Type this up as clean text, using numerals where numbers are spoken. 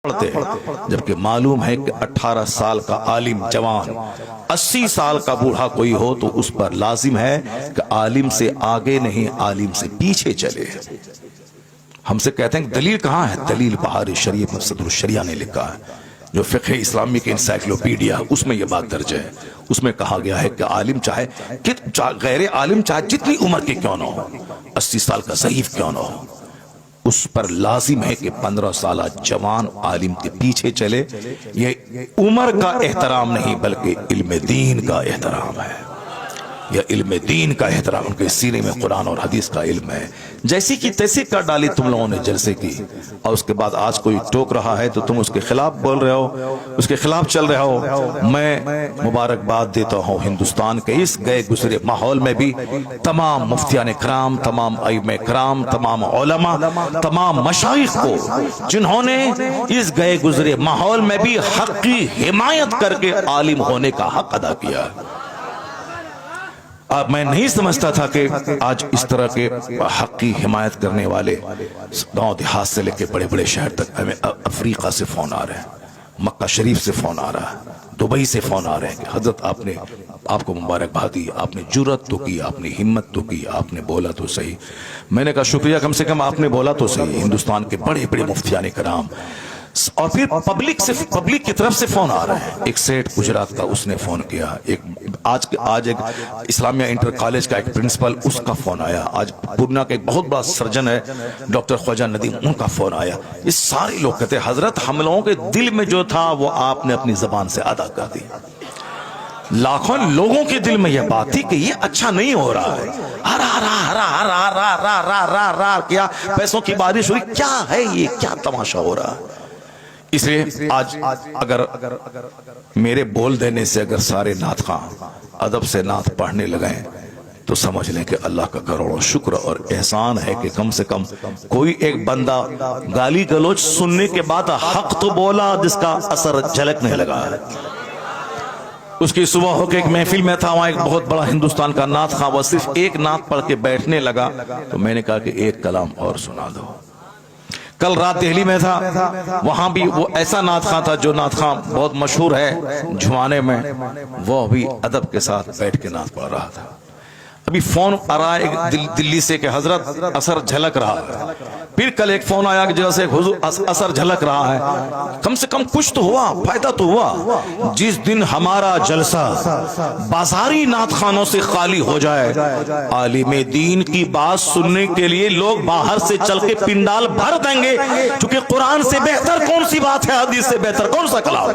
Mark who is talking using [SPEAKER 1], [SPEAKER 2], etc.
[SPEAKER 1] پڑھتے ہیں، جبکہ معلوم ہے کہ 18 سال کا عالم جوان 80 سال کا بوڑھا کوئی ہو تو اس پر لازم ہے کہ عالم سے آگے نہیں عالم سے پیچھے چلے۔ ہم سے کہتے ہیں کہ دلیل کہاں ہے؟ دلیل بہار شریف میں صدر الشریعہ نے لکھا ہے، جو فقہ اسلامی کے انسائکلوپیڈیا، اس میں یہ بات درج ہے۔ اس میں کہا گیا ہے کہ عالم چاہے غیر عالم چاہے جتنی عمر کے کیوں نہ ہو، 80 سال کا ضعیف کیوں نہ ہو، اس پر لازم ہے کہ 15 سالہ جوان عالم کے پیچھے چلے۔ یہ عمر کا احترام نہیں بلکہ علم دین کا احترام ہے، یہ علم دین کا احترام، ان کے سینے میں قرآن اور حدیث کا علم ہے۔ جیسی کی تیسی کر ڈالی تم لوگوں نے جلسے کی، اور اس کے بعد آج کوئی ٹوک رہا ہے تو تم اس کے خلاف بول رہے ہو، اس کے خلاف چل رہے ہو۔ میں مبارکباد دیتا ہوں ہندوستان کے اس گئے گزرے ماحول میں بھی تمام مفتیان کرام، تمام ائمہ کرام، تمام علماء، تمام مشائخ کو، جنہوں نے اس گئے گزرے ماحول میں بھی حق کی حمایت کر کے عالم ہونے کا حق ادا کیا۔ اب میں نہیں سمجھتا تھا کہ آج اس طرح کے حق کی حمایت کرنے والے گاؤں دیہات سے لے کے بڑے بڑے شہر تک، ہمیں افریقہ سے فون آ رہے ہیں، مکہ شریف سے فون آ رہا ہے، دبئی سے فون آ رہے ہیں کہ حضرت آپ کو مبارکباد دی، آپ نے جرأت تو کی، آپ نے ہمت تو کی، آپ نے بولا تو صحیح۔ میں نے کہا شکریہ، کم سے کم آپ نے بولا تو صحیح۔ ہندوستان کے بڑے بڑے مفتیان کرام، اور پھر پبلک کی طرف سے فون آ رہے ہیں۔ ایک سیٹ گجرات کا اس نے فون کیا، آج ایک اسلامیہ انٹر کالج کا ایک پرنسپل، اس کا فون آیا، آج پورنا کا ایک بہت بڑا سرجن ہے ڈاکٹر خواجہ ندیم، ان کا فون آیا۔ یہ سارے لوگ کہتے ہیں حضرت ہم لوگوں کے دل میں جو تھا وہ آپ نے اپنی زبان سے ادا کر دی۔ لاکھوں لوگوں کے دل میں یہ بات تھی کہ یہ اچھا نہیں ہو رہا ہے، ہرا کیا پیسوں کی بارش ہوئی، کیا ہے یہ، کیا تماشا ہو رہا ہے۔ اس لیے آج اگر میرے بول دینے سے اگر سارے نعت خواں ادب سے نعت پڑھنے لگیں تو سمجھ لیں کہ اللہ کا کروڑوں شکر اور احسان ہے کہ کم سے کم کوئی ایک بندہ گالی گلوچ سننے کے بعد حق تو بولا جس کا اثر جھلکنے لگا۔ اس کی صبح ہو کے ایک محفل میں تھا، وہاں ایک بہت بڑا ہندوستان کا نعت خواں، وہ صرف ایک نعت پڑھ کے بیٹھنے لگا تو میں نے کہا کہ ایک کلام اور سنا دو۔ کل رات دہلی میں تھا، وہاں بھی وہ ایسا نعت خواں تھا جو نعت خواں بہت مشہور ہے جھوانے میں، وہ بھی ادب کے ساتھ بیٹھ کے نعت پڑھ رہا تھا۔ ابھی فون آ رہا ہے دلی سے کہ حضرت اثر جھلک رہا ہے، پھر کل ایک فون آیا کہ جیسے حضور اثر جھلک رہا ہے۔ کم سے کم کچھ تو ہوا، فائدہ تو ہوا۔ جس دن ہمارا جلسہ بازاری نعت خانوں سے خالی ہو جائے، عالم دین کی بات سننے کے لیے لوگ باہر سے چل کے پنڈال بھر دیں گے، کیونکہ قرآن سے بہتر کون سی بات ہے، حدیث سے بہتر کون سا کلام ہے۔